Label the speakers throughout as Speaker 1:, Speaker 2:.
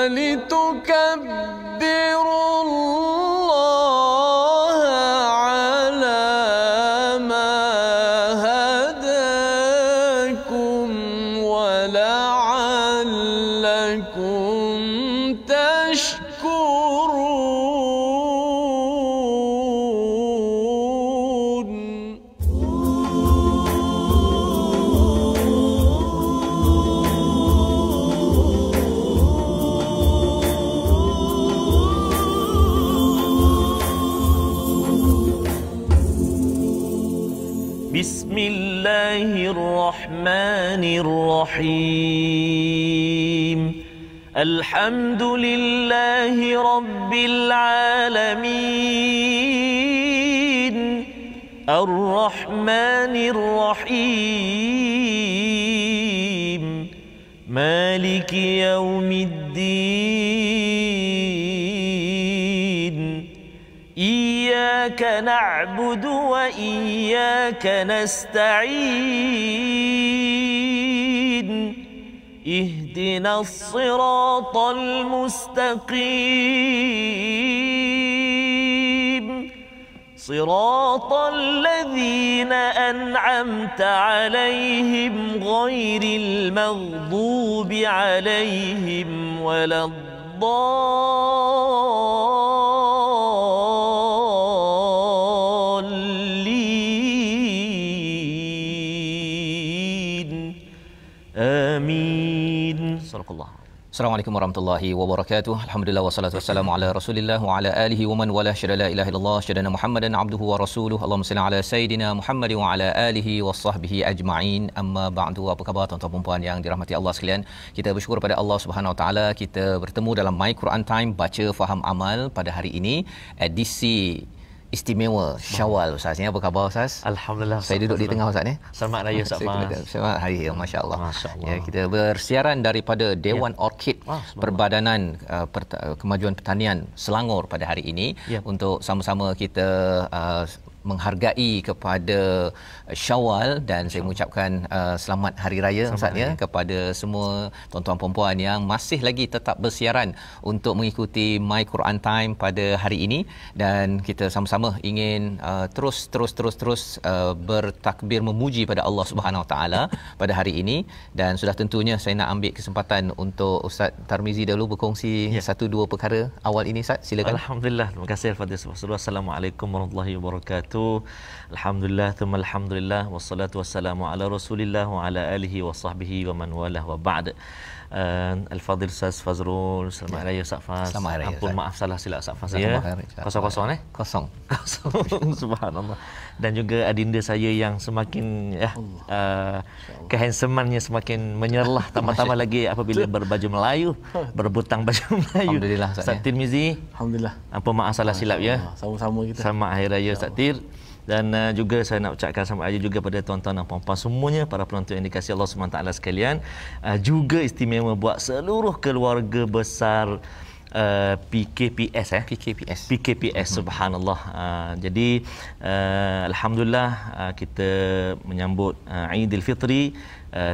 Speaker 1: ولتكبروا الله على ما هداكم ولعلكم تشكرون.
Speaker 2: بسم الله الرحمن الرحيم. الحمد لله رب العالمين الرحمن الرحيم مالك يوم الدين. إياك نعبد وإياك نستعين. اهدنا الصراط المستقيم صراط الذين أنعمت عليهم غير المغضوب عليهم ولا الضالين. آمين. صدق الله.
Speaker 3: Assalamualaikum warahmatullahi wabarakatuh. Alhamdulillah wassalatu wassalamu ala Rasulillah wa ala alihi wa man wala syada la ilaha illallah syadana Muhammadan abduhu wa rasuluhu. Allahumma salli ala sayidina Muhammad wa ala alihi washabbihi ajma'in. Amma ba'du. Apa khabar tuan-tuan dan puan yang dirahmati Allah sekalian? Kita bersyukur pada Allah Subhanahu wa taala kita bertemu dalam My Quran Time baca faham amal pada hari ini edisi istimewa Syawal Ustaz. Apa khabar Ustaz?
Speaker 2: Alhamdulillah.
Speaker 3: Saya duduk di tengah Ustaz ni.
Speaker 2: Selamat raya Ustaz.
Speaker 3: Selamat hari masya-Allah.
Speaker 2: Masya-Allah.
Speaker 3: Ya, kita bersiaran daripada Dewan Orkid Perbadanan Kemajuan Pertanian Selangor pada hari ini untuk sama-sama kita menghargai kepada Syawal dan saya mengucapkan selamat hari raya Ustaz ya kepada semua tuan-tuan puan-puan yang masih lagi tetap bersiaran untuk mengikuti My Quran Time pada hari ini dan kita sama-sama ingin terus bertakbir memuji pada Allah Subhanahu Wa Taala pada hari ini dan sudah tentunya saya nak ambil kesempatan untuk Ustaz Tarmizi dahulu berkongsi satu dua perkara awal ini Ustaz, silakan.
Speaker 2: Alhamdulillah, terima kasih Al-Fatihah. Assalamualaikum warahmatullahi wabarakatuh. Alhamdulillah, thumma alhamdulillah, wassalatu wassalamu ala Rasulillah wa ala alihi wa sahbihi wa man walah wa ba'd. Al-Fadhil Ustaz Fazrul, selamat raya Ustaz Faz. Ampun maaf salah silap Ustaz Faz ya. Kosong kosong. Subhanallah. Dan juga adinda saya yang semakin kehandsomannya semakin menyerlah tambah-tambah lagi apabila berbaju Melayu, berbutang baju Melayu.
Speaker 3: Alhamdulillah
Speaker 2: Ustaz Tirmizi.
Speaker 4: Alhamdulillah.
Speaker 2: Ampun maaf salah silap ya.
Speaker 4: Sama-sama kita.
Speaker 2: Selamat hari raya Ustaz Tir. Dan juga saya nak ucapkan selamat hari juga pada tuan-tuan dan puan-puan semuanya, para penonton yang dikasihi Allah SWT sekalian. Juga istimewa buat seluruh keluarga besar PKPS subhanallah. Jadi alhamdulillah kita menyambut Aidilfitri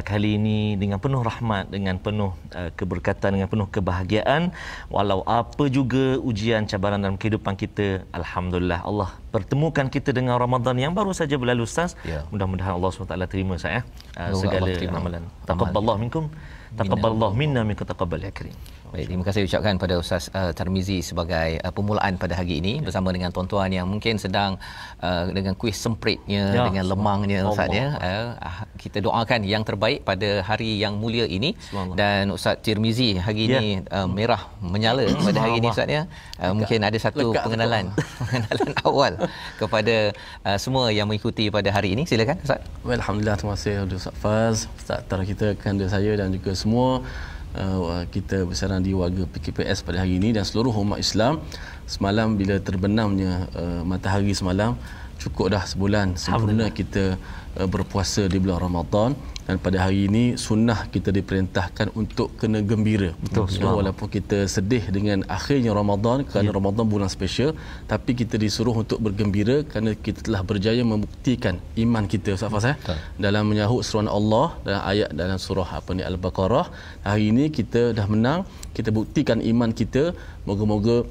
Speaker 2: kali ini dengan penuh rahmat, dengan penuh keberkatan, dengan penuh kebahagiaan. Walau apa juga ujian cabaran dalam kehidupan kita, alhamdulillah Allah pertemukan kita dengan Ramadan yang baru saja berlalu Ustaz. Mudah-mudahan Allah SWT terima saya segala amalan. Taqabbalallahu minkum, taqabbalallahu minna minkum, taqabbal ya karim.
Speaker 3: Baik, terima kasih ucapkan pada Ustaz Tarmizi sebagai permulaan pada hari ini bersama dengan tuan-tuan yang mungkin sedang dengan kuis sempritnya, dengan lemangnya Ustaz ya. Kita doakan yang terbaik pada hari yang mulia ini. Dan Ustaz Tirmizi hari ini merah menyala pada hari ini Ustaz ya. Mungkin ada satu pengenalan awal kepada semua yang mengikuti pada hari ini. Silakan Ustaz.
Speaker 4: Alhamdulillah, terima kasih Ustaz Faz, Ustaz Tar kita, kanda saya dan juga semua kita bersarang di warga PKPS pada hari ini dan seluruh umat Islam. Semalam bila terbenamnya matahari semalam, cukup dah sebulan sempurna kita berpuasa di bulan Ramadan, dan pada hari ini sunnah kita diperintahkan untuk kena gembira.
Speaker 2: Betul,
Speaker 4: walaupun kita sedih dengan akhirnya Ramadan kerana Ramadan bulan special, tapi kita disuruh untuk bergembira kerana kita telah berjaya membuktikan iman kita, Ustaz Faz, dalam menyahut seruan Allah dalam ayat dalam surah Al-Baqarah. Hari ini kita dah menang, kita buktikan iman kita. Moga-moga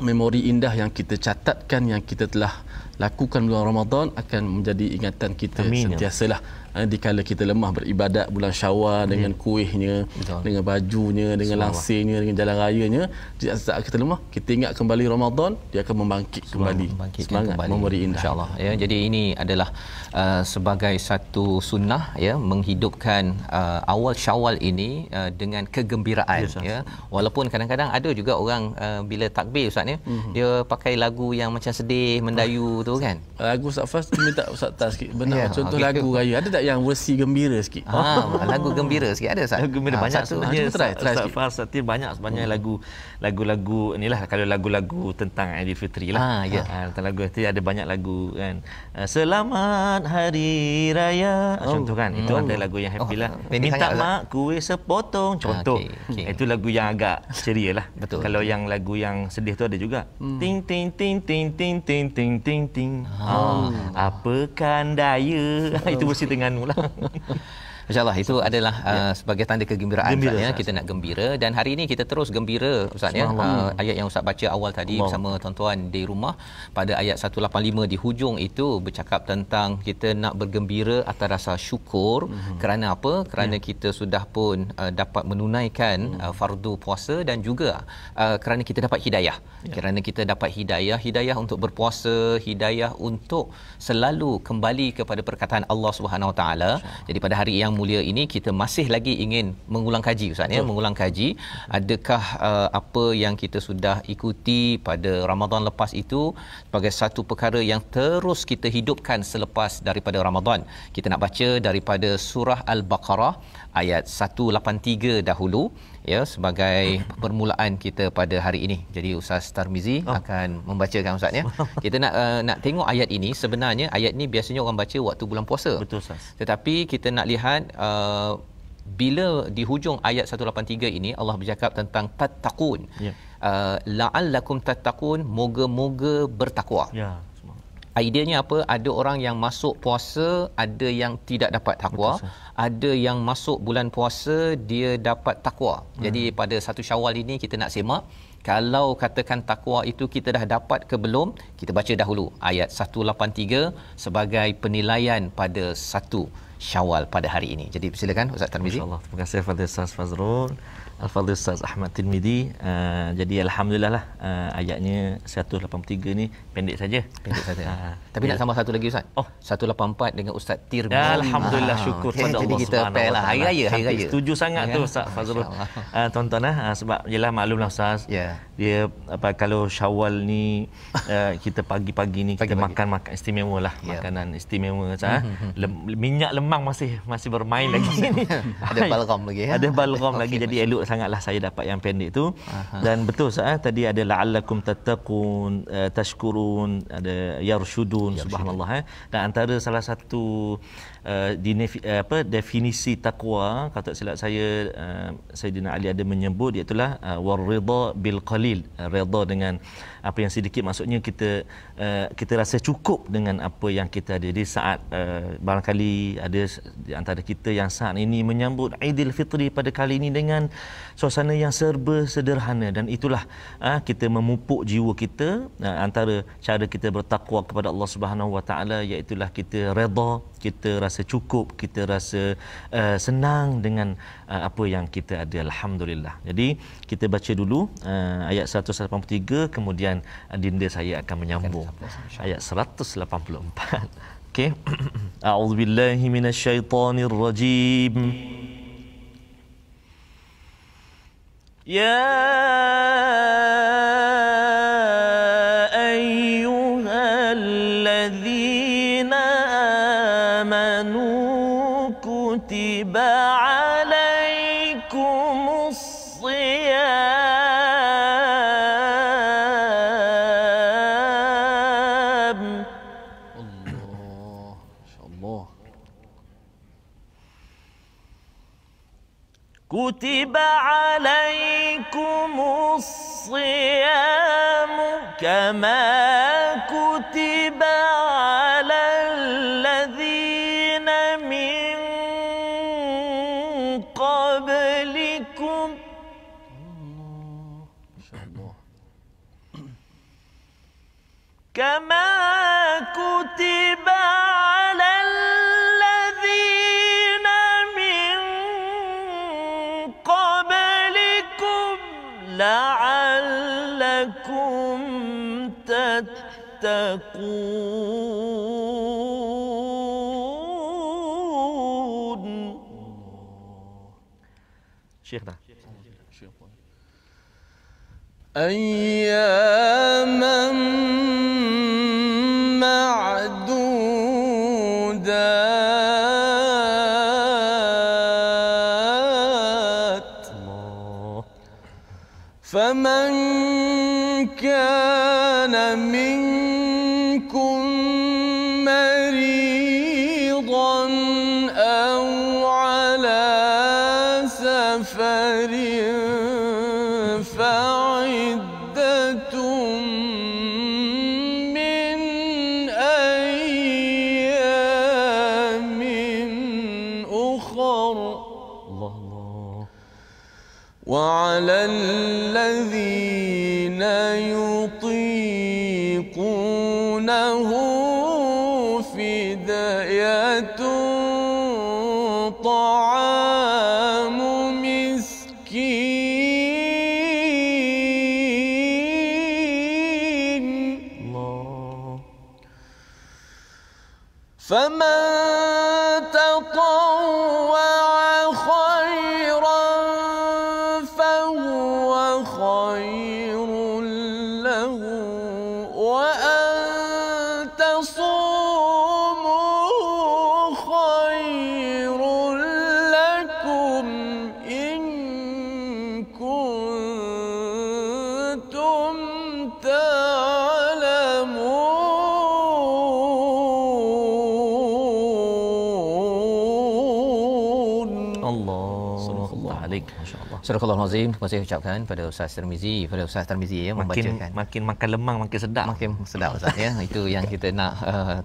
Speaker 4: memori indah yang kita catatkan, yang kita telah lakukan bulan Ramadan akan menjadi ingatan kita sentiasalah dikala kita lemah beribadat bulan Syawal dengan kuihnya, dengan bajunya, dengan langsirnya, dengan jalan rayanya. Di saat kita lemah, kita ingat kembali Ramadan, dia akan membangkit kembali semangat kembali. Memori indah,
Speaker 3: insya-Allah ya. Jadi ini adalah sebagai satu sunnah ya, menghidupkan awal Syawal ini dengan kegembiraan ya. Walaupun kadang-kadang ada juga orang bila takbir Ustaz ni, dia pakai lagu yang macam sedih, mendayu tu kan.
Speaker 4: Lagu Ustaz Faz minta Ustaz tak sikit benar contoh lagu raya. Ada tak yang versi gembira sikit?
Speaker 3: Lagu gembira sikit ada Ustaz.
Speaker 2: Lagu gembira banyak sebenarnya.
Speaker 4: Try
Speaker 2: Faz banyak sebenarnya lagu inilah, kalau lagu-lagu tentang Aidilfitri lah. Tentang lagu itu ada banyak lagu kan. Selamat Hari Raya contoh kan. Itu ada lagu yang happy lah. Minta mak kuih sepotong contoh. Itu lagu yang agak ceria lah.
Speaker 3: Betul.
Speaker 2: Kalau yang lagu yang sedih tu ada juga. Ting ting ting ting ting ting ting ting ting. Apakan daya. Itu versi Terengganu lah.
Speaker 3: InsyaAllah itu adalah sebagai tanda kegembiraan Ustaz ya. Kita nak gembira, dan hari ini kita terus gembira Ustaz ya. Ayat yang Ustaz baca awal tadi bersama tuan-tuan di rumah pada ayat 185 di hujung itu bercakap tentang kita nak bergembira atas rasa syukur. Kerana apa? Kerana kita sudah pun dapat menunaikan fardu puasa, dan juga kerana kita dapat hidayah. Kerana kita dapat hidayah untuk berpuasa, hidayah untuk selalu kembali kepada perkataan Allah Subhanahu Wa Taala. Jadi pada hari yang mulia ini kita masih lagi ingin mengulang kaji Ustaz ya, mengulang kaji adakah apa yang kita sudah ikuti pada Ramadan lepas itu sebagai satu perkara yang terus kita hidupkan selepas daripada Ramadan. Kita nak baca daripada surah Al-Baqarah ayat 183 dahulu ya, sebagai permulaan kita pada hari ini. Jadi Ustaz Tarmizi akan membacakan Ustaz ya. Kita nak tengok ayat ini. Sebenarnya ayat ini biasanya orang baca waktu bulan puasa.
Speaker 2: Betul Ustaz.
Speaker 3: Tetapi kita nak lihat bila di hujung ayat 183 ini Allah bercakap tentang tattaqun. La'allakum tattaqun, moga-moga bertakwa. Ideanya apa? Ada orang yang masuk puasa, ada yang tidak dapat takwa. Ada yang masuk bulan puasa, dia dapat takwa. Jadi pada satu Syawal ini kita nak semak, kalau katakan takwa itu kita dah dapat ke belum, kita baca dahulu ayat 183 sebagai penilaian pada satu Syawal pada hari ini. Jadi silakan Ustaz Tarmizi.
Speaker 2: InsyaAllah. Terima kasih kepada Ustaz Fazrul, Al-Fadhil Ustaz Ahmad Tirmizi. Jadi alhamdulillah lah, ayatnya 183 ni pendek saja.
Speaker 3: Tapi nak tambah satu lagi Ustaz. 184 dengan Ustaz Tirmizi.
Speaker 2: Alhamdulillah, syukur pada Allah.
Speaker 3: Jadi kita pair lah hari raya.
Speaker 2: Setuju sangat tu Ustaz Fazrul. Tuan-tuan sebab jelah maklumlah Ustaz. Dia kalau Syawal ni kita pagi-pagi ni kita makan istimewa lah, makanan istimewa Ustaz. Minyak lemang masih bermain lagi.
Speaker 3: Ada balgam lagi ya.
Speaker 2: Ada balgam lagi, jadi elok sangatlah saya dapat yang pendek tu. Dan betul Ustaz, tadi ada la'allakum tattaqun, tashkurun, ada yarshudun, subhanallah. Dan antara salah satu definisi takwa, kata silap saya, Sayyidina Ali ada menyebut, iaitu warida bil qalil, redha dengan apa yang sedikit. Maksudnya kita rasa cukup dengan apa yang kita ada. Di saat barangkali ada di antara kita yang saat ini menyambut Aidilfitri pada kali ini dengan suasana yang serba sederhana, dan itulah kita memupuk jiwa kita. Antara cara kita bertakwa kepada Allah Subhanahu Wa Taala iaitu kita redha, kita rasa cukup, kita rasa senang dengan apa yang kita ada. Alhamdulillah. Jadi kita baca dulu ayat 183, kemudian dinda saya akan menyambung ayat 184. Okey. A'udzubillahi minasyaitonirrajim. Ya ayyuhalladzina amanu kutiba alaikumus shiyam
Speaker 1: كتب عليكم الصيام كما كتب على الذين من قبلكم كما كتب على الذين من قبلكم لعلكم تتقون.
Speaker 2: Syekh dah.
Speaker 1: أياما معدودات فمن كان منكم مريضا أو على سفر فعدة من أيام أخر وعلى الذين يطيقونه فدية طعام مسكين فمن تطوع خيرا فهو خير له وأن تصوموا خير لكم إن كنتم تعلمون.
Speaker 2: Allah alik, masya-Allah.
Speaker 3: Surah Al-Azim, terima kasih ucapkan pada Ustaz Tirmizi, pada Ustaz Tirmizi ya, membacakan.
Speaker 2: Makin makan lemang makin sedap.
Speaker 3: Makin sedap Ustaz ya. Itu yang kita nak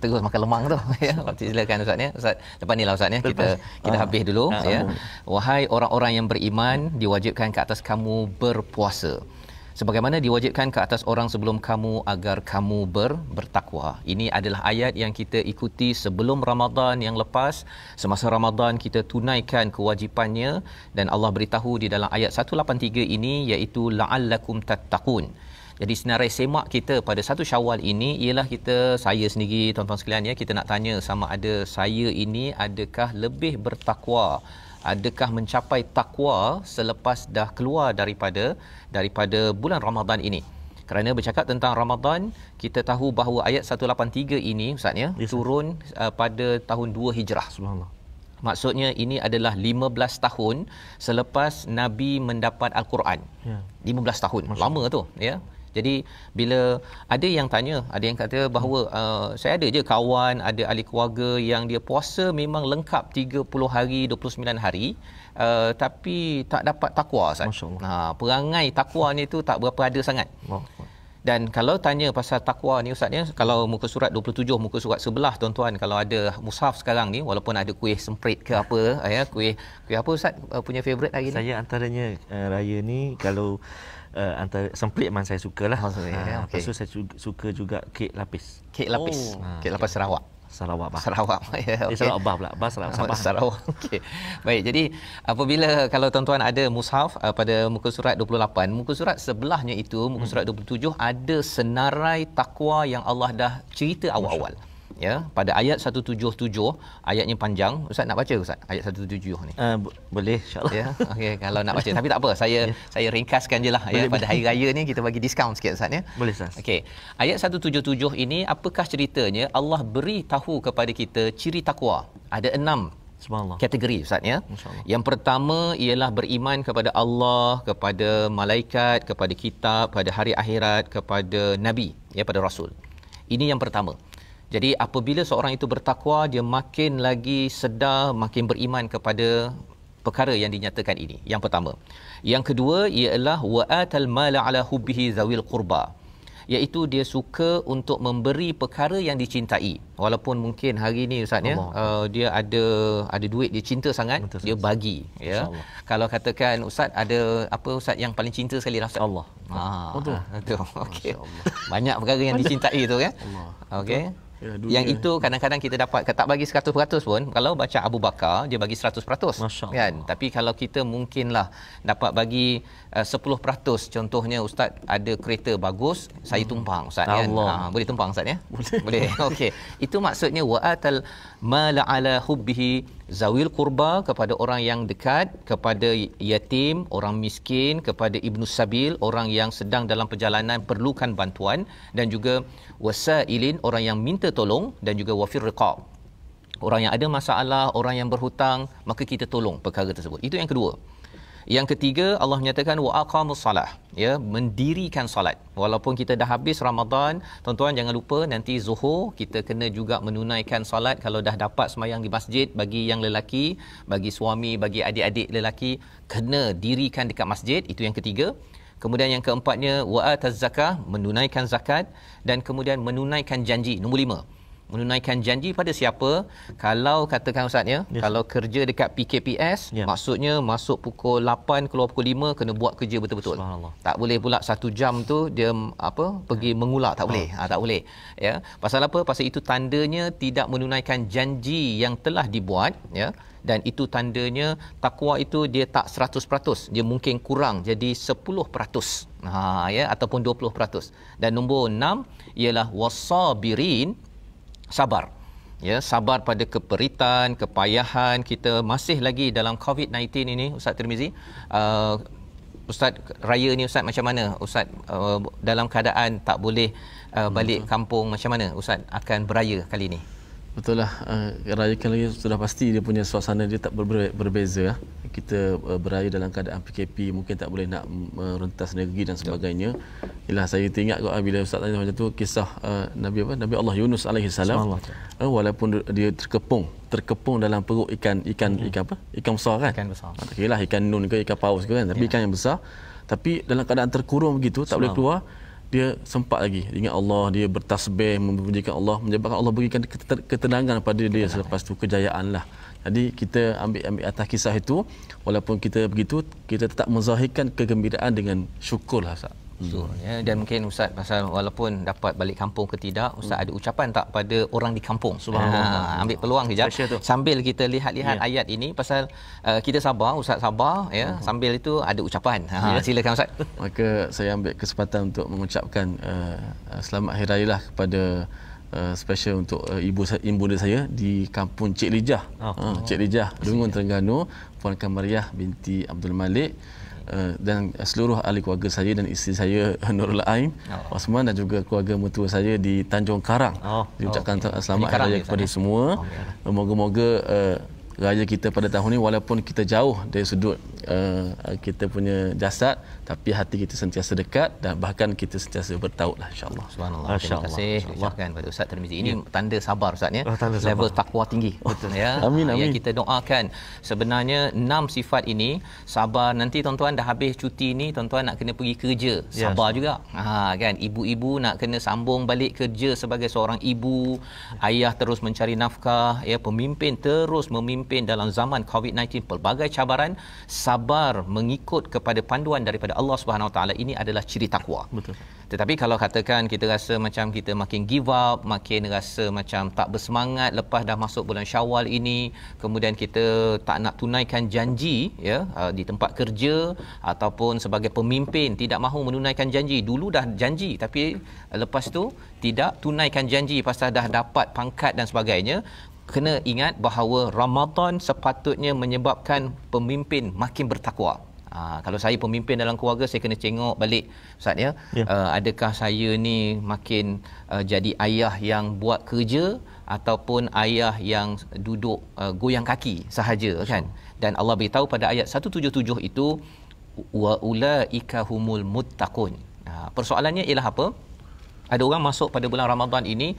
Speaker 3: terus makan lemang tu ya. Silakan Ustaz ya. Ustaz lepas ni lah Ustaz ya. Kita habis dulu ya. Wahai orang-orang yang beriman, diwajibkan ke atas kamu berpuasa sebagaimana diwajibkan ke atas orang sebelum kamu agar kamu bertakwa. Ini adalah ayat yang kita ikuti sebelum Ramadan yang lepas. Semasa Ramadan kita tunaikan kewajipannya dan Allah beritahu di dalam ayat 183 ini iaitu la'allakum tattaqun. Jadi senarai semak kita pada 1 Syawal ini ialah saya sendiri tuan-tuan sekalian ya, kita nak tanya sama ada saya ini adakah lebih bertakwa, adakah mencapai takwa selepas dah keluar daripada bulan Ramadan ini. Kerana bercakap tentang Ramadan, kita tahu bahawa ayat 183 ini Ustaz ya, turun pada tahun 2 Hijrah. Subhanallah. Maksudnya ini adalah 15 tahun selepas Nabi mendapat Al-Quran. 15 tahun. Lama tu ya. Jadi bila ada yang tanya, ada yang kata bahawa saya ada je kawan, ada ahli keluarga yang dia puasa memang lengkap 30 hari, 29 hari, tapi tak dapat takwa Ustaz. Perangai takwa ni tu tak berapa ada sangat. Dan kalau tanya pasal takwa ni Ustaz ya, kalau muka surat 27, muka surat sebelah tuan-tuan, kalau ada mushaf sekarang ni, walaupun ada kuih semprit ke apa ya, kuih apa Ustaz punya favorite hari ni?
Speaker 2: Saya antaranya raya ni kalau antara semprit memang saya sukalah.
Speaker 3: Okay.
Speaker 2: Lepas tu saya suka juga kek lapis.
Speaker 3: Kek lapis. Kek lapis Sarawak.
Speaker 2: Sarawak.
Speaker 3: Ya, okay.
Speaker 2: Sarawak Bah pula. Sabah.
Speaker 3: Sarawak. Okey. Baik, jadi apabila kalau tuan-tuan ada mushaf pada muka surat 28, muka surat sebelahnya itu muka surat 27 ada senarai takwa yang Allah dah cerita awal-awal. Ya, pada ayat 177, ayatnya panjang. Ustaz nak baca Ustaz ayat 177 ni?
Speaker 2: Boleh insya-Allah.
Speaker 3: Ya, okey, kalau nak baca tapi tak apa, saya ringkaskan jelah ya. Pada hari raya ni kita bagi diskaun sikit Ustaz ya.
Speaker 2: Boleh Ustaz.
Speaker 3: Okey. Ayat 177 ini apakah ceritanya? Allah beri tahu kepada kita ciri takwa. Ada 6
Speaker 2: Subhanallah.
Speaker 3: kategori Ustaz ya. Yang pertama ialah beriman kepada Allah, kepada malaikat, kepada kitab, pada hari akhirat, kepada nabi ya, pada rasul. Ini yang pertama. Jadi apabila seorang itu bertakwa, dia makin lagi sedar, makin beriman kepada perkara yang dinyatakan ini. Yang pertama. Yang kedua ialah wa atal mala ala hubbihi zawil qurba, iaitu dia suka untuk memberi perkara yang dicintai. Walaupun mungkin hari ni ustaz ya, dia ada duit, dia cinta sangat, betul, dia bagi ya. Kalau katakan ustaz ada apa ustaz yang paling cinta sekali lah ustaz? Allah. Betul. Okey. Banyak perkara yang dicintai tu kan. Okey. Ya, yang itu kadang-kadang kita dapat tak bagi 100% pun. Kalau baca Abu Bakar dia bagi 100% kan. Tapi kalau kita mungkinlah dapat bagi 10%. Contohnya ustaz ada kereta bagus, saya tumpang ustaz kan. Boleh tumpang ustaz ya? Boleh. Okey. Itu maksudnya wa'atal mala ala hubbihi zawil qurba, kepada orang yang dekat, kepada yatim, orang miskin, kepada ibnu sabil, orang yang sedang dalam perjalanan perlukan bantuan, dan juga wasailin, orang yang minta tolong, dan juga wafir riqab, orang yang ada masalah, orang yang berhutang, maka kita tolong perkara tersebut. Itu yang kedua. Yang ketiga, Allah menyatakan wa aqamus salah, ya, mendirikan solat. Walaupun kita dah habis Ramadan, tuan-tuan jangan lupa nanti Zuhur kita kena juga menunaikan solat. Kalau dah dapat sembahyang di masjid, bagi yang lelaki, bagi suami, bagi adik-adik lelaki, kena dirikan dekat masjid. Itu yang ketiga. Kemudian yang keempatnya wa ataz zakah, menunaikan zakat, dan kemudian menunaikan janji. Nombor 5, menunaikan janji pada siapa? Kalau katakan ustaz ya, kalau kerja dekat PKPS, maksudnya masuk pukul 8 keluar pukul 5, kena buat kerja betul-betul. Tak boleh pula 1 jam tu dia pergi mengulak, tak boleh. Tak boleh ya. Pasal apa? Pasal itu tandanya tidak menunaikan janji yang telah dibuat ya. Dan itu tandanya takwa itu dia tak 100%, dia mungkin kurang jadi 10%. Ya, ataupun 20%. Dan nombor 6 ialah wasabirin, sabar. Ya, sabar pada keperitan, kepayahan. Kita masih lagi dalam COVID-19 ini Ustaz Tirmizi. Ustaz raya ni ustaz macam mana? Ustaz dalam keadaan tak boleh balik kampung, macam mana Ustaz akan beraya kali ni?
Speaker 4: Betul lah, raya kali ini sudah pasti dia punya suasana dia tak berbeza. Kita beraya dalam keadaan PKP, mungkin tak boleh nak merentas negeri dan sebagainya. Ialah saya teringat bila ustaz tanya macam tu, kisah Nabi Allah Yunus alaihi salam. Walaupun dia terkepung dalam perut ikan besar kan. Ikan besar. Tak kiralah ikan nun ke ikan paus ke kan, tapi ikan yang besar. Tapi dalam keadaan terkurung begitu, tak boleh keluar, dia sempat lagi ingat Allah, dia bertasbih, memujikan Allah, menyebabkan Allah berikan ketenangan pada dia selepas tu, kejayaan lah. Jadi kita ambil atas kisah itu, walaupun kita begitu, kita tetap menzahirkan kegembiraan dengan syukur lah Ustaz.
Speaker 3: Ya, dan mungkin Ustaz pasal walaupun dapat balik kampung ke tidak, Ustaz ada ucapan tak pada orang di kampung? Subhanallah. Ambil peluang kejap sambil kita lihat ayat ini, pasal kita sabar, Ustaz sabar ya, sambil itu ada ucapan. Silakan Ustaz.
Speaker 4: Maka saya ambil kesempatan untuk mengucapkan selamat hari raya lah kepada special untuk ibunda saya di kampung Cik Lijah. Cik Lijah, Dungun, Terengganu, Puan Kamariah binti Abdul Malik, dan seluruh ahli keluarga saya dan isteri saya Nurul Ain Osman, dan juga keluarga mertua saya di Tanjung Karang. Diucapkan selamat hari raya kepada semua. Moga-moga raya kita pada tahun ini, walaupun kita jauh dari sudut kita punya jasad, tapi hati kita sentiasa dekat, dan bahkan kita sentiasa bertautlah insya-Allah.
Speaker 3: Subhanallah. Terima kasih ucapkan kepada Ustaz Tirmizi. Ini tanda sabar Ustaz ya. Level takwa tinggi. Betul ya.
Speaker 4: Amin.
Speaker 3: Yang kita doakan sebenarnya 6 sifat ini, sabar. Nanti tuan-tuan dah habis cuti ni, tuan-tuan nak kena pergi kerja, sabar juga. Kan, ibu-ibu nak kena sambung balik kerja sebagai seorang ibu, ayah terus mencari nafkah ya, pemimpin terus memimpin dalam zaman COVID-19, pelbagai cabaran, sabar mengikut kepada panduan daripada Allah Subhanahu Wa Taala, ini adalah ciri takwa. Betul. Tetapi kalau katakan kita rasa macam kita makin give up, makin rasa macam tak bersemangat lepas dah masuk bulan Syawal ini, kemudian kita tak nak tunaikan janji ya, di tempat kerja ataupun sebagai pemimpin tidak mahu menunaikan janji. Dulu dah janji tapi lepas tu tidak tunaikan janji pasal dah dapat pangkat dan sebagainya. Kena ingat bahawa Ramadan sepatutnya menyebabkan pemimpin makin bertakwa. Kalau saya pemimpin dalam keluarga, saya kena tengok balik Ustaz ya. Adakah saya ni makin jadi ayah yang buat kerja ataupun ayah yang duduk goyang kaki sahaja kan. Dan Allah beritahu pada ayat 177 itu, wa ulaika humul muttaqun. Persoalannya ialah apa? Ada orang masuk pada bulan Ramadan ini,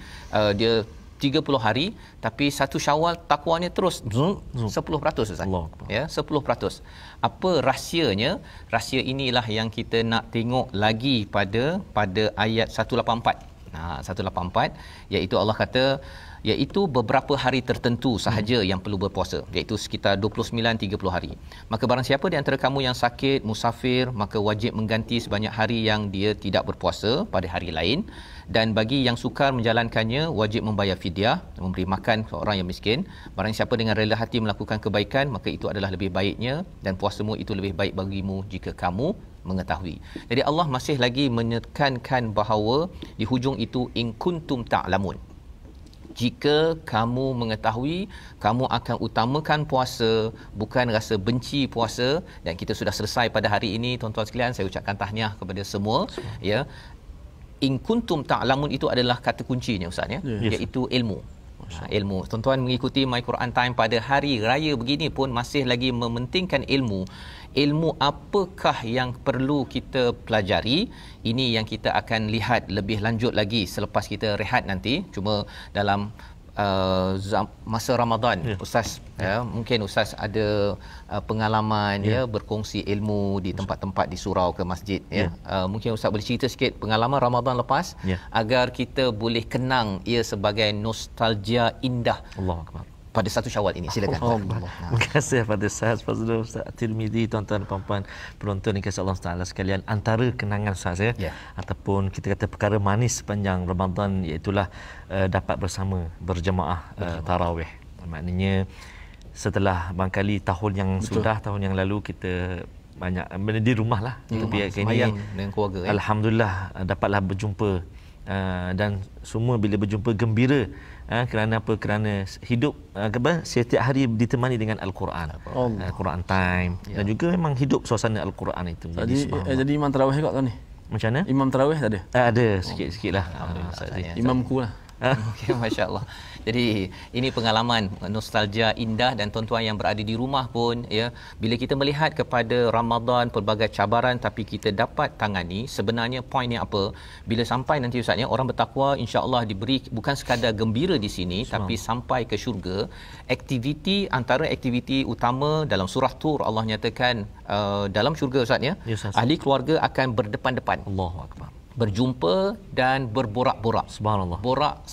Speaker 3: dia 30 hari, tapi satu Syawal takwanya terus 10% Ustaz.
Speaker 2: Allah.
Speaker 3: Ya, 10%. Apa rahsianya? Rahsia inilah yang kita nak tengok lagi pada ayat 184. 184 iaitu Allah kata iaitu beberapa hari tertentu sahaja yang perlu berpuasa, iaitu sekitar 29-30 hari. Maka barang siapa di antara kamu yang sakit, musafir, maka wajib mengganti sebanyak hari yang dia tidak berpuasa pada hari lain. Dan bagi yang sukar menjalankannya, wajib membayar fidyah, memberi makan seorang yang miskin. Barang siapa dengan rela hati melakukan kebaikan, maka itu adalah lebih baiknya, dan puasamu itu lebih baik bagimu jika kamu mengetahui. Jadi Allah masih lagi menekankan bahawa di hujung itu in kuntum ta'lamun. Jika kamu mengetahui, kamu akan utamakan puasa, bukan rasa benci puasa. Dan kita sudah selesai pada hari ini, tuan-tuan sekalian. Saya ucapkan tahniah kepada semua. Ya, in kuntum ta'lamun itu adalah kata kuncinya Ustaz, ya, iaitu ilmu. Ilmu. Tuan-tuan mengikuti My Quran Time pada hari raya begini pun masih lagi mementingkan ilmu. Ilmu apakah yang perlu kita pelajari? Ini yang kita akan lihat lebih lanjut lagi selepas kita rehat nanti. Cuma dalam masa Ramadan, Ustaz, ya, mungkin Ustaz ada pengalaman ya berkongsi ilmu di tempat-tempat di surau ke masjid, ya. Mungkin Ustaz boleh cerita sikit pengalaman Ramadan lepas agar kita boleh kenang ia sebagai nostalgia indah.
Speaker 2: Allahu akbar.
Speaker 3: Pada satu Syawal ini, silakan.
Speaker 2: Terima kasih kepada Ustaz Fazrul, Ustaz Tirmizi, tuan-tuan dan puan-puan penonton yang kasih Allah Taala sekalian. Antara kenangan Ustaz, ya, ataupun kita kata perkara manis sepanjang Ramadan, iaitulah dapat bersama berjemaah tarawih. Maknanya setelah barangkali tahun yang sudah, tahun yang lalu kita banyak di rumah lah, tapi kini
Speaker 3: dengan keluarga,
Speaker 2: alhamdulillah dapatlah berjumpa, dan semua bila berjumpa gembira. Kerana apa? Kerana hidup setiap hari ditemani dengan Al-Quran, Quran Time, dan juga memang hidup suasana Al-Quran itu.
Speaker 4: Jadi imam tarawih kat tuan ni?
Speaker 2: Macam mana?
Speaker 4: Imam tarawih tak ada?
Speaker 2: Ada sikit-sikit lah.
Speaker 4: Imamku lah.
Speaker 3: Okay, Masya Allah. Jadi ini pengalaman nostalgia indah, dan tuan-tuan yang berada di rumah pun, ya, bila kita melihat kepada Ramadan, pelbagai cabaran, tapi kita dapat tangani. Sebenarnya poinnya apa? Bila sampai nanti Ustaz, ya, orang bertakwa insya-Allah diberi bukan sekadar gembira di sini, tapi sampai ke syurga. Aktiviti, antara aktiviti utama dalam surah Tur, Allah nyatakan dalam syurga Ustaz, ya, ahli keluarga akan berdepan-depan.
Speaker 2: Allahu akbar.
Speaker 3: Berjumpa dan berborak-borak.
Speaker 2: Subhanallah.
Speaker 3: Borak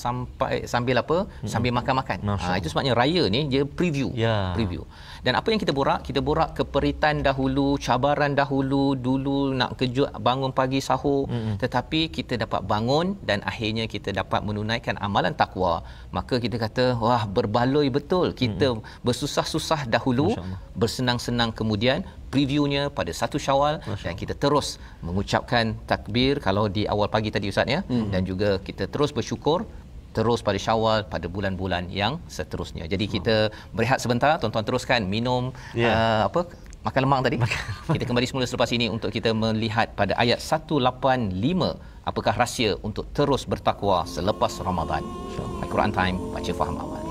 Speaker 3: sambil apa? Sambil makan-makan. Itu sebabnya raya ni dia preview. Preview. Dan apa yang kita borak? Kita borak keperitan dahulu, cabaran dahulu, dulu nak kejut bangun pagi sahur, tetapi kita dapat bangun dan akhirnya kita dapat menunaikan amalan takwa. Maka kita kata, wah, berbaloi betul. Kita bersusah-susah dahulu, bersenang-senang kemudian. Previewnya pada 1 Syawal, dan kita terus mengucapkan takbir kalau di awal pagi tadi Ustaz, ya, dan juga kita terus bersyukur terus pada Syawal, pada bulan-bulan yang seterusnya. Jadi kita berehat sebentar, tuan-tuan teruskan minum makan lemang tadi. Kita kembali semula selepas ini untuk kita melihat pada ayat 185 apakah rahsia untuk terus bertakwa selepas Ramadan. Al-Quran Time, baca faham amal.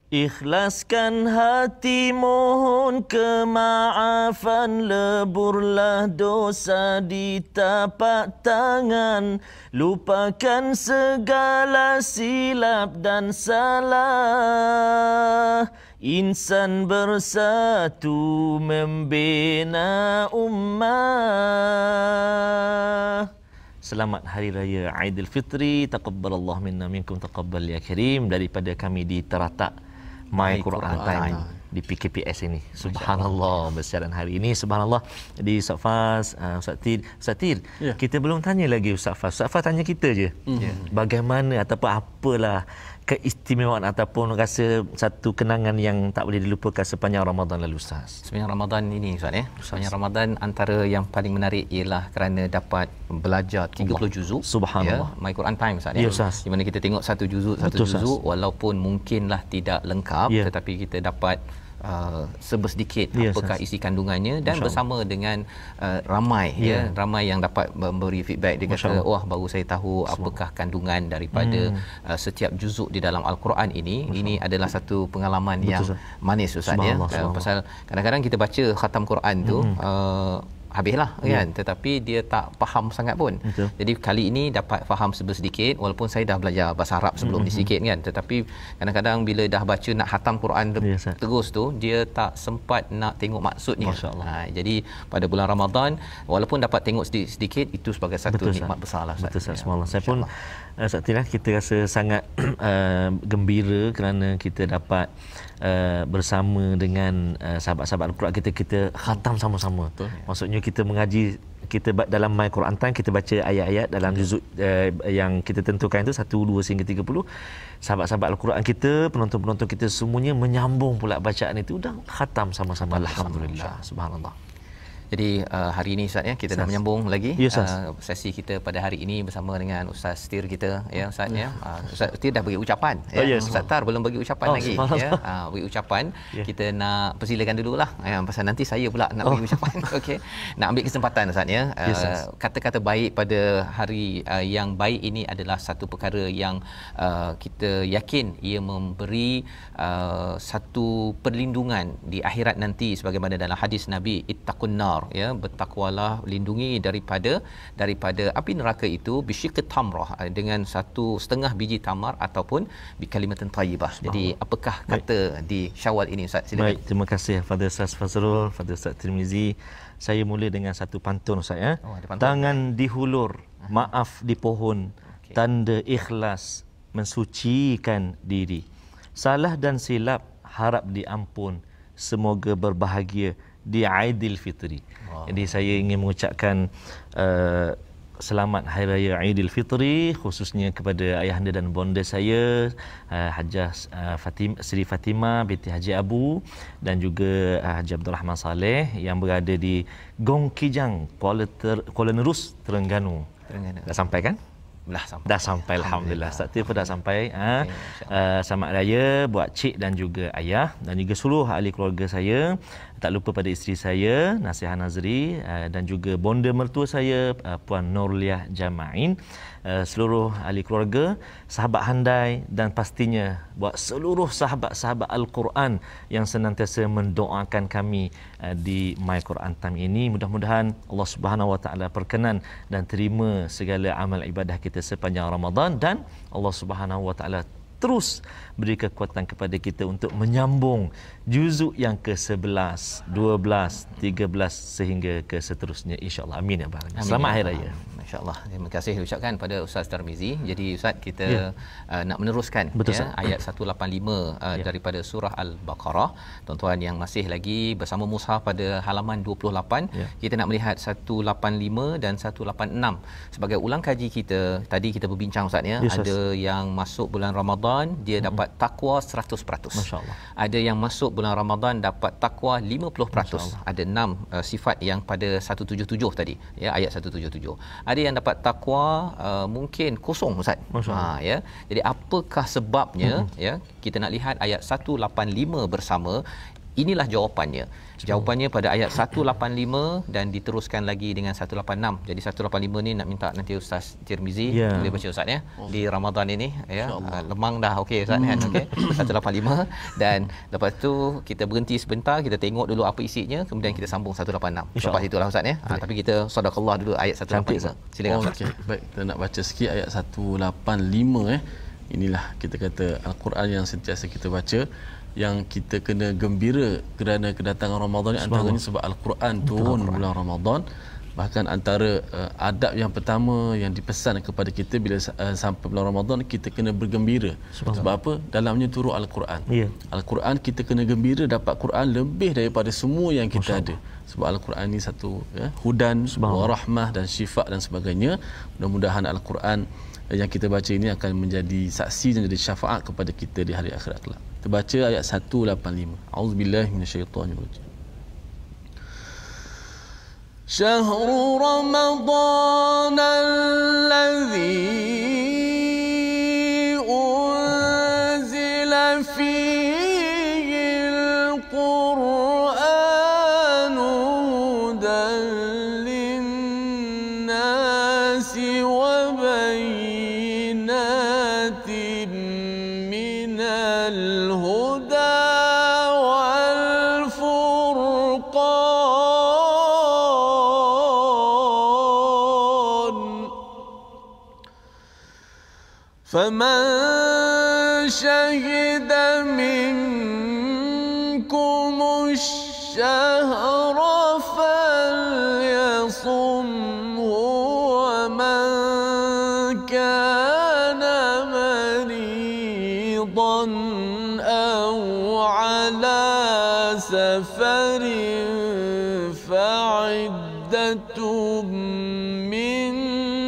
Speaker 1: Ikhlaskan hati, mohon kemaafan, leburlah dosa di tapak tangan, lupakan segala silap dan salah. Insan bersatu membina ummah. Selamat Hari Raya Aidilfitri. Taqabbalallahu minna minkum taqabbal ya karim, daripada kami di Teratak My Quran Time. di PKPS ini. Subhanallah, bersiaran hari ini, subhanallah. Jadi Ustaz Faz, Ustaz Tir, kita belum tanya lagi Ustaz Faz. Ustaz Faz tanya kita je. Bagaimana ataupun apalah keistimewaan ataupun rasa satu kenangan yang tak boleh dilupakan sepanjang Ramadan lalu, Ustaz?
Speaker 3: Sepanjang Ramadan ini, Ustaz ya. Sepanjang Ramadan antara yang paling menarik ialah kerana dapat belajar 30 juzuk.
Speaker 1: Subhanallah.
Speaker 3: My Quran Time, Ustaz ya.
Speaker 1: Ustaz.
Speaker 3: Di mana kita tengok satu juzuk walaupun mungkinlah tidak lengkap, tetapi kita dapat sebersedikit apakah isi kandungannya, dan bersama dengan ramai yang dapat memberi feedback. Dia kata, wah, baru saya tahu apakah kandungan daripada setiap juzuk di dalam Al-Quran ini. Ini adalah satu pengalaman yang manis, Ustaz ya. Pasal kadang-kadang kita baca khatam Quran tu habislah kan, tetapi dia tak faham sangat pun. Jadi kali ini dapat faham sebersedikit, walaupun saya dah belajar bahasa Arab sebelum ni sikit kan, tetapi kadang-kadang bila dah baca nak khatam Quran terus tu, dia tak sempat nak tengok maksudnya. Jadi pada bulan Ramadan, walaupun dapat tengok sedikit, itu sebagai satu nikmat besarlah.
Speaker 1: Betul, subhanallah. Saya pun kita rasa sangat gembira kerana kita dapat bersama dengan sahabat-sahabat Al-Quran kita khatam sama-sama. Maksudnya kita mengaji, kita dalam My Quran Time kita baca ayat-ayat dalam juzuk yang kita tentukan itu 1, 2 hingga 30. Sahabat-sahabat Al-Quran kita, penonton-penonton kita semuanya menyambung pula bacaan itu dan khatam sama-sama. Alhamdulillah, subhanallah.
Speaker 3: Jadi hari ini Ustaz ya, kita dah menyambung lagi sesi kita pada hari ini bersama dengan Ustaz Tir kita ya, Ustaz ya. Ustaz Tir dah bagi ucapan Ustaz Tar belum bagi ucapan lagi ya. Bagi ucapan kita nak persilakan dululah pasal nanti saya pula nak bagi ucapan. Okey. Nak ambil kesempatan Ustaz ya. Kata-kata baik pada hari yang baik ini adalah satu perkara yang kita yakin ia memberi satu perlindungan di akhirat nanti, sebagaimana dalam hadis Nabi, ittaqun nar ya, bertakwalah, lindungi daripada api neraka itu bisyiqqit tamrah, dengan 1/2 biji tamar ataupun bi kalimatin thayyibah. Jadi apakah kata di Syawal ini, Ustaz? Silakan.
Speaker 1: Baik, terima kasih Fadil Ustaz Fazrul, Fadil Ustaz Tirmizi. Saya mula dengan satu pantun, Ustaz ya. Tangan dihulur, maaf di pohon, tanda ikhlas mensucikan diri. Salah dan silap harap diampun, semoga berbahagia di Aidil Fitri. Jadi saya ingin mengucapkan selamat Hari Raya Aidil Fitri khususnya kepada ayahanda dan bonda saya, Hajah Sri Fatimah binti Haji Abu, dan juga Haji Abdul Rahman Saleh yang berada di Gong Kijang, Kuala Nerus, Terengganu. Dah sampai kan? Dah sampai, alhamdulillah. Ustaz Tir pun dah sampai. Selamat raya buat cik dan juga ayah dan juga seluruh ahli keluarga saya. Tak lupa pada isteri saya Nasiha Nazri, dan juga bonda mertua saya Puan Nurliah Jama'in, seluruh ahli keluarga, sahabat handai, dan pastinya buat seluruh sahabat-sahabat Al-Quran yang senantiasa mendoakan kami di My Quran Time ini. Mudah-mudahan Allah Subhanahu Wa Taala perkenan dan terima segala amal ibadah kita sepanjang Ramadan, dan Allah Subhanahu Wa Taala terus beri kekuatan kepada kita untuk menyambung juzuk yang ke-11, 12, 13 sehingga ke seterusnya, insya-Allah. Amin ya rabbal alamin. Selamat Hari Raya.
Speaker 3: Masya-Allah. Terima kasih ucapkan pada Ustaz Tarmizi. Jadi Ustaz, kita nak meneruskan ayat 185 daripada surah Al-Baqarah. Tuan-tuan yang masih lagi bersama mushaf pada halaman 28, kita nak melihat 185 dan 186 sebagai ulang kaji kita. Tadi kita berbincang Ustaz ya, ada yang masuk bulan Ramadan dia dapat takwa 100%. Masya-Allah. Ada yang masuk bulan Ramadan dapat takwa 50%. Ada 6 sifat yang pada 177 tadi ya, ayat 177. Ada yang dapat takwa mungkin kosong, Ustaz. Ya. Jadi apakah sebabnya ya? Kita nak lihat ayat 185 bersama. Inilah jawapannya. Jawapannya pada ayat 185 dan diteruskan lagi dengan 186. Jadi 185 ni nak minta nanti Ustaz Tirmizi boleh baca Ustaz ya. Di Ramadan ini ya. Lemang dah okey Ustaz kan. Okey. 185 dan lepas tu kita berhenti sebentar, kita tengok dulu apa isinya, kemudian kita sambung 186. Lepas itulah Ustaz ya. Tapi kita sedekah dulu ayat 185. Silakan Ustaz.
Speaker 4: Baik, kita nak baca sikit ayat 185 Inilah kita kata Al-Quran yang sentiasa kita baca, yang kita kena gembira kerana kedatangan Ramadan ni, antaranya sebab Al-Quran turun bulan Ramadan. Bahkan antara adab yang pertama yang dipesan kepada kita bila sampai bulan Ramadan, kita kena bergembira. Sebab apa? Dalamnya turun Al-Quran. Al-Quran kita kena gembira, dapat Quran lebih daripada semua yang kita ada. Sebab Al-Quran ni satu hudan, warahmah dan syifa dan sebagainya. Mudah-mudahan Al-Quran yang kita baca ini akan menjadi saksi dan jadi syafaat kepada kita di hari akhirat kelak. Kita baca ayat 185. Auzubillahi minasyaitonirrajim. شهر رمضان الذي أنزل فيه القرآن هدى للناس وبينات من الهدى فمن شهد منكم الشهر فليصمه ومن كان مريضا أو على سفر فعدة من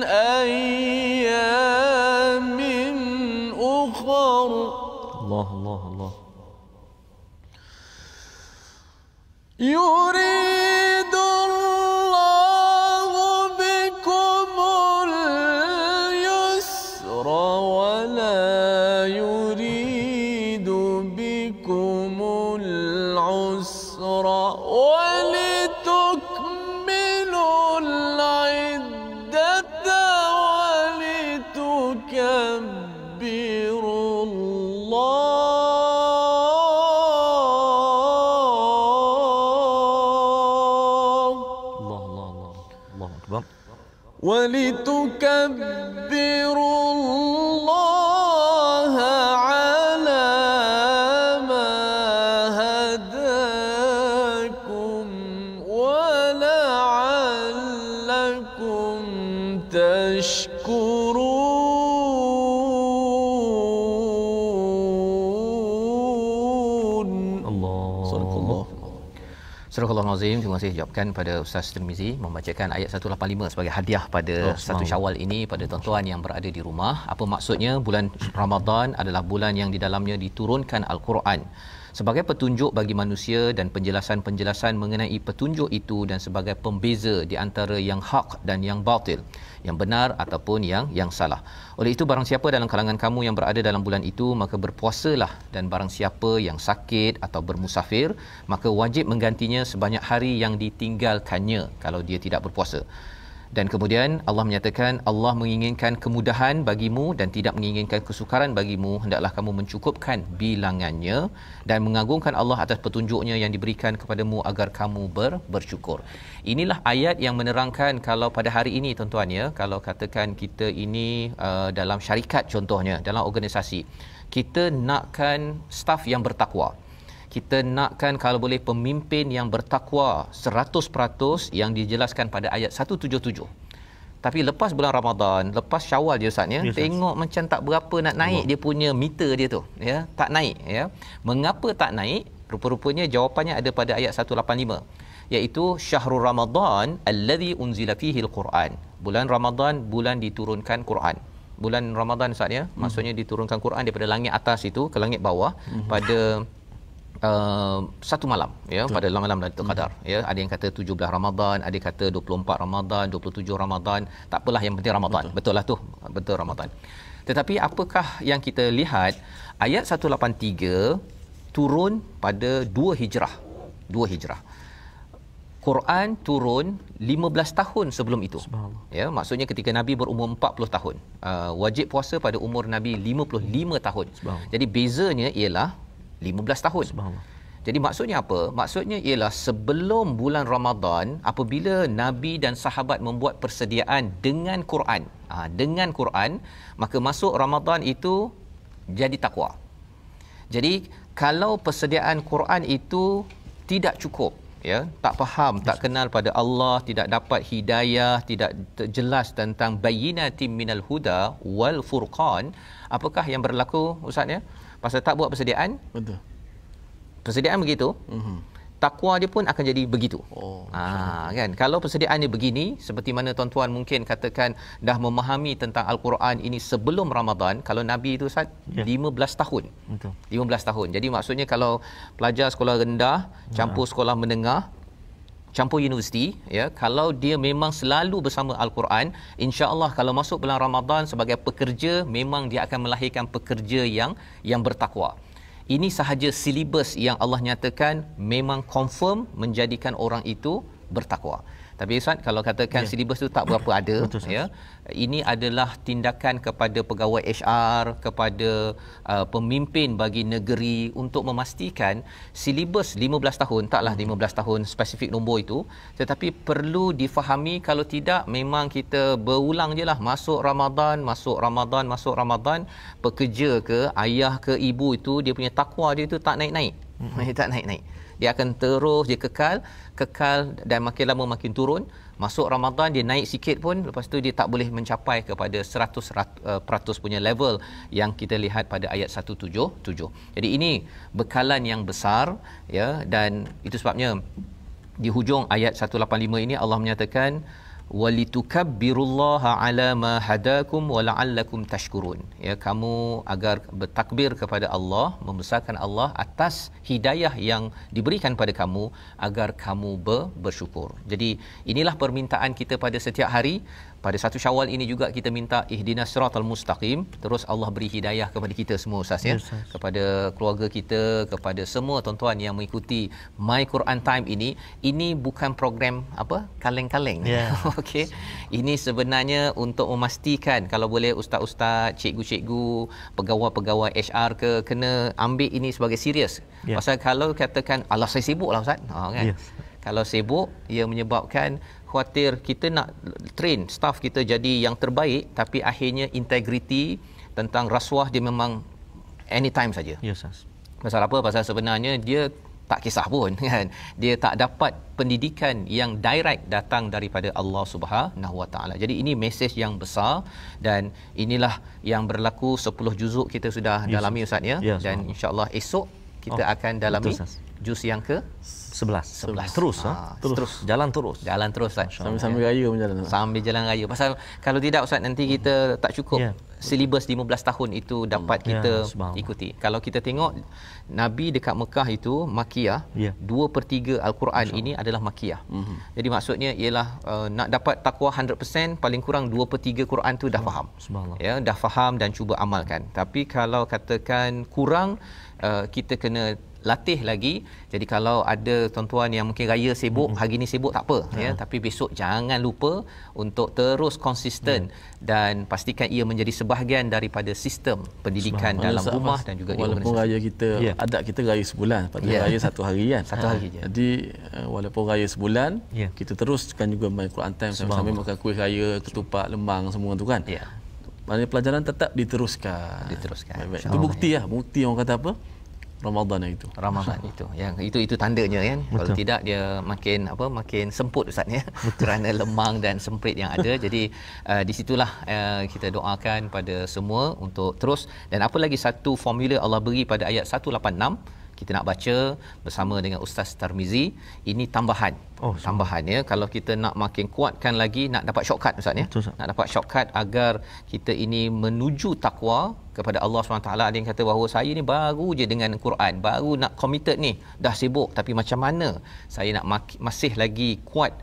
Speaker 4: أيام أخر.
Speaker 1: الله الله الله.
Speaker 4: يريد الله بكم اليسر ولا يريد بكم العسر ولتكملوا العدة ولتكبروا الله ولتكبروا الله على ما هداكم ولعلكم تشكرون.
Speaker 1: الله.
Speaker 4: صدق الله.
Speaker 3: Surah Al-Azim, terima kasih ucapkan pada Ustaz Tirmizi membacakan ayat 185 sebagai hadiah pada 1 Syawal ini pada tuan-tuan yang berada di rumah. Apa maksudnya? Bulan Ramadan adalah bulan yang di dalamnya diturunkan Al-Quran sebagai petunjuk bagi manusia dan penjelasan-penjelasan mengenai petunjuk itu dan sebagai pembeza di antara yang hak dan yang batil, yang benar ataupun yang salah. Oleh itu barang siapa dalam kalangan kamu yang berada dalam bulan itu maka berpuasalah, dan barang siapa yang sakit atau bermusafir maka wajib menggantinya sebanyak hari yang ditinggalkannya kalau dia tidak berpuasa. Dan kemudian Allah menyatakan Allah menginginkan kemudahan bagimu dan tidak menginginkan kesukaran bagimu, hendaklah kamu mencukupkan bilangannya dan mengagungkan Allah atas petunjuknya yang diberikan kepadamu agar kamu bersyukur. Inilah ayat yang menerangkan kalau pada hari ini tuan-tuan ya, kalau katakan kita ini dalam syarikat contohnya, dalam organisasi, kita nakkan staf yang bertakwa. Kita nakkan kalau boleh pemimpin yang bertakwa 100% yang dijelaskan pada ayat 177. Tapi lepas bulan Ramadan, lepas Syawal je Ustaz ya, tengok macam tak berapa nak naik dia punya meter dia tu ya, tak naik ya. Mengapa tak naik? Rupa-rupanya jawapannya ada pada ayat 185, iaitu syahrul Ramadan allazi unzila fihi al-Quran. Bulan Ramadan bulan diturunkan Quran. Bulan Ramadan Ustaz ya, maksudnya diturunkan Quran daripada langit atas itu ke langit bawah pada satu malam ya. Betul. Pada malam Lailatul Qadar ya. Ada yang kata 17 Ramadan, ada yang kata 24 Ramadan, 27 Ramadan, tak apalah yang penting Ramadan. Betul lah tu, betul Ramadan. Tetapi apakah yang kita lihat? Ayat 183 turun pada 2 Hijrah. Quran turun 15 tahun sebelum itu. Ya, maksudnya ketika Nabi berumur 40 tahun. Wajib puasa pada umur Nabi 55 tahun. Jadi bezanya ialah 15 tahun. Jadi maksudnya apa? Maksudnya ialah sebelum bulan Ramadan, apabila Nabi dan sahabat membuat persediaan dengan Quran, maka masuk Ramadan itu jadi takwa. Jadi kalau persediaan Quran itu tidak cukup, ya, tak faham, tak kenal pada Allah, tidak dapat hidayah, tidak jelas tentang bayyinatin minal huda wal furqan, apakah yang berlaku ustaz ya? Pasal tak buat persediaan.
Speaker 4: Betul.
Speaker 3: Persediaan begitu. Takwa dia pun akan jadi begitu. Kan, kalau persediaan dia begini, seperti mana tuan-tuan mungkin katakan dah memahami tentang al-Quran ini sebelum Ramadan. Kalau Nabi itu Ustaz 15 tahun. Betul. 15 tahun. Jadi maksudnya kalau pelajar sekolah rendah campur sekolah menengah campur universiti, ya, kalau dia memang selalu bersama al-Quran, insya-Allah kalau masuk bulan Ramadan sebagai pekerja, memang dia akan melahirkan pekerja yang bertakwa. Ini sahaja silibus yang Allah nyatakan memang confirm menjadikan orang itu bertakwa. Tapi Ustaz, kalau katakan silibus tu tak berapa ada, ya, ini adalah tindakan kepada pegawai HR, kepada pemimpin bagi negeri untuk memastikan silibus 15 tahun, taklah 15 tahun spesifik nombor itu, tetapi perlu difahami. Kalau tidak, memang kita berulang je lah, masuk Ramadan, pekerja ke, ayah ke, ibu itu, dia punya takwa dia itu tak naik-naik. Tak naik-naik. Dia akan terus, dia kekal dan makin lama makin turun. Masuk Ramadan dia naik sikit pun, lepas tu dia tak boleh mencapai kepada 100% punya level yang kita lihat pada ayat 177. Jadi ini bekalan yang besar, ya, dan itu sebabnya di hujung ayat 185 ini Allah menyatakan walitukabbirullaha ala ma hadakum wa la'allakum tashkurun. Ya, kamu agar bertakbir kepada Allah, membesarkan Allah atas hidayah yang diberikan pada kamu agar kamu bersyukur. Jadi inilah permintaan kita pada setiap hari. Pada 1 Syawal ini juga kita minta ihdinas siratal mustaqim, terus Allah beri hidayah kepada kita semua Ustaz, ya, kepada keluarga kita, kepada semua tuan-tuan yang mengikuti My Quran Time ini. Ini bukan program apa kaleng-kaleng. Okey. Ini sebenarnya untuk memastikan kalau boleh ustaz-ustaz, cikgu-cikgu, pegawai-pegawai HR kena ambil ini sebagai serius. Pasal kalau katakan alah saya sibuklah Ustaz, kan. Kalau sibuk ia menyebabkan khawatir kita nak train staff kita jadi yang terbaik, tapi akhirnya integriti tentang rasuah dia memang anytime saja. Pasal apa? Pasal sebenarnya dia tak kisah pun, kan. Dia tak dapat pendidikan yang direct datang daripada Allah Subhanahu Wa Taala. Jadi ini mesej yang besar dan inilah yang berlaku 10 juzuk kita sudah dalami Ustaz, ya. Dan insya-Allah esok kita akan dalami juz yang ke 11. Terus jalan terus Ustaz.
Speaker 4: Sambil raya berjalan.
Speaker 3: Sambil jalan raya. Pasal kalau tidak Ustaz, nanti kita tak cukup silibus 15 tahun itu dapat kita ikuti. Kalau kita tengok Nabi dekat Mekah itu Makiyah, 2/3 Al-Quran ini adalah Makiyah. Jadi maksudnya ialah nak dapat takwa 100%, paling kurang 2/3 Quran tu dah faham. Ya, dah faham dan cuba amalkan. Tapi kalau katakan kurang, kita kena latih lagi. Jadi kalau ada tuan-tuan yang mungkin raya sibuk, hari ni sibuk tak apa, ya, tapi besok jangan lupa untuk terus konsisten dan pastikan ia menjadi sebahagian daripada sistem pendidikan dalam rumah dan juga di
Speaker 4: walaupun raya kita adat kita raya sebulan, pada raya satu hari kan.
Speaker 3: Satu hari je.
Speaker 4: Jadi walaupun raya sebulan, kita teruskan juga main Quran Time sambil makan kuih raya, ketupat, lemang semua tu kan. Maknanya pelajaran tetap diteruskan. Baik. Itu bukti orang kata apa? Ramadan itu.
Speaker 3: Yang itu tandanya kan. Betul. Kalau tidak dia makin semput Ustaz, ya. Kerana lemang dan semprit yang ada. Jadi di situlah kita doakan pada semua untuk terus. Dan apa lagi satu formula Allah beri pada ayat 186, kita nak baca bersama dengan Ustaz Tarmizi. Ini tambahan. Tambahan, ya. Kalau kita nak makin kuatkan lagi, nak dapat shortcut Ustaz, ya. Nak dapat shortcut agar kita ini menuju takwa kepada Allah SWT. Ada yang kata bahawa saya ni baru je dengan Quran, baru nak committed ni, dah sibuk, tapi macam mana saya nak masih lagi kuat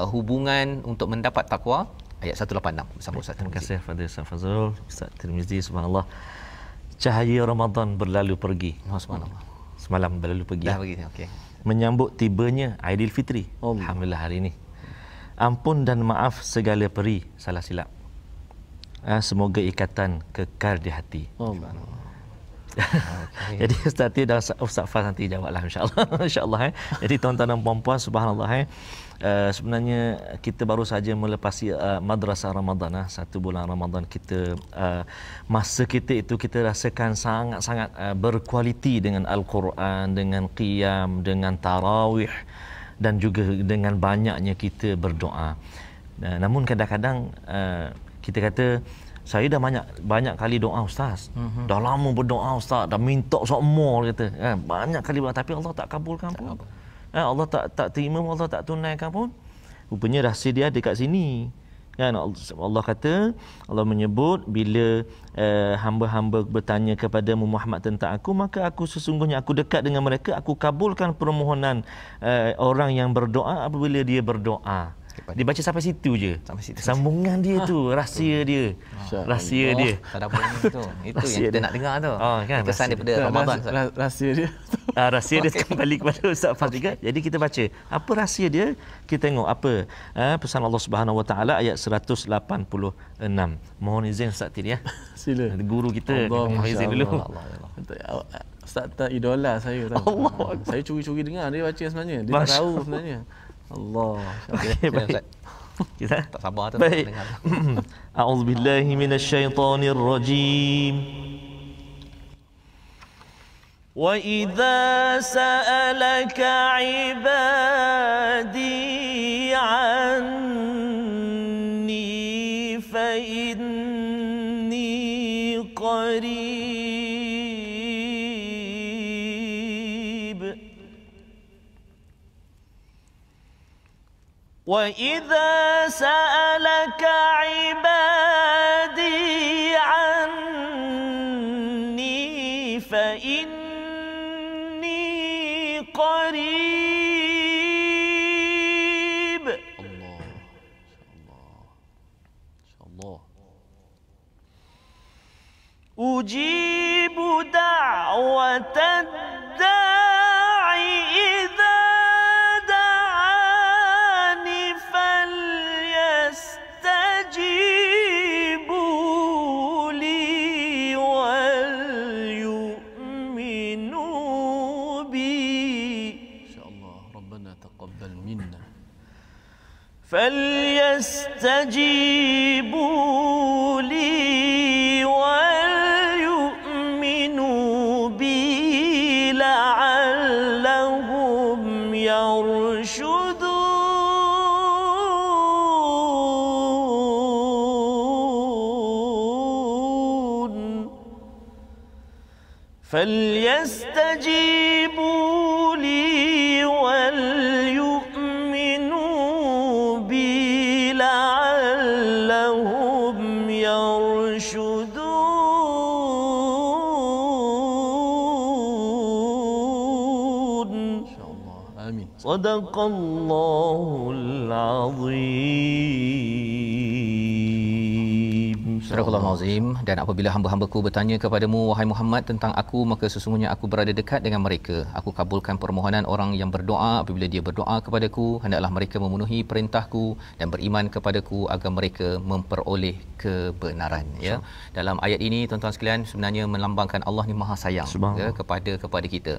Speaker 3: hubungan untuk mendapat takwa? Ayat 186 bersama Ustaz.
Speaker 1: Terima kasih kepada Ustaz Fazrul, Ustaz Tirmizi. Subhanallah, cahaya Ramadan berlalu pergi.
Speaker 3: Subhanallah.
Speaker 1: Semalam berlalu pergi.
Speaker 3: Dah pergi. Okey.
Speaker 1: Menyambut tibanya Aidilfitri. Alhamdulillah hari ini. Ampun dan maaf segala peri salah silap. Semoga ikatan kekal di hati. Jadi Ustaz dan Ustaz Faz nanti jawablah insya-Allah. Insya-Allah. Jadi tuan-tuan dan puan-puan, subhanallah, sebenarnya kita baru saja melepasi madrasah Ramadan, 1 bulan Ramadan kita, masa kita itu kita rasakan sangat-sangat berkualiti dengan Al-Quran, dengan qiyam, dengan tarawih,
Speaker 2: dan juga dengan banyaknya kita berdoa. Namun kadang-kadang kita kata saya dah banyak kali doa ustaz. Dah lama berdoa ustaz, dah minta semua kata. Banyak kali berdoa tapi Allah tak kabulkan pun. Allah tak terima, Allah tak tunaikan pun. Rupanya rahsia dia dekat sini. Kan Allah kata, Allah menyebut bila hamba-hamba bertanya kepada Muhammad tentang aku, maka aku sesungguhnya aku dekat dengan mereka, aku kabulkan permohonan orang yang berdoa apabila dia berdoa. Dibaca sampai situ je. Sampai situ. Sambungan dia tu, rahsia dia. Rahsia dia.
Speaker 3: Tadabbur tu. Itu yang kita nak dengar tu. Kan kesan daripada Ramadan.
Speaker 4: Rahsia dia.
Speaker 2: Rahsia dia kembali kepada Ustaz Fazil. Jadi kita baca. Apa rahsia dia? Kita tengok apa pesan Allah Subhanahu Wa Taala ayat 186. Mohon izin Ustaz Tin ya.
Speaker 4: Sila.
Speaker 2: Guru kita. Mohon izin dulu.
Speaker 4: Ustaz tak idola saya tahu. Saya curi-curi dengar dia baca sebenarnya. Dia tak tahu sebenarnya. Allah.
Speaker 2: Baik. Kita
Speaker 3: tak sabar tu
Speaker 2: dengar. A'udzubillahi minasyaitonir rajim. Wa idza sa'alaka 'ibadi 'anni fa inni qarib. وَإِذَا سَأَلَكَ عِبَادِي عَنِّي فَإِنِّي قَرِيبٌ.
Speaker 4: Allah.
Speaker 2: أُجِيبُ دَعْوَةَ الدَّاعِ إِذَا فليستجيبوا لي وليؤمنوا بي لعلهم يرشدون. فليستجيبوا لي Sadaqallahul Azim.
Speaker 3: Sadaqallahul Azim. Dan apabila hamba-hambaku bertanya kepadamu wahai Muhammad tentang aku, maka sesungguhnya aku berada dekat dengan mereka. Aku kabulkan permohonan orang yang berdoa apabila dia berdoa kepadaku. Hendaklah mereka memenuhi perintahku dan beriman kepadaku agar mereka memperoleh kebenaran. Ya. Dalam ayat ini tuan-tuan sekalian sebenarnya melambangkan Allah ni Maha sayang ya, kepada kita.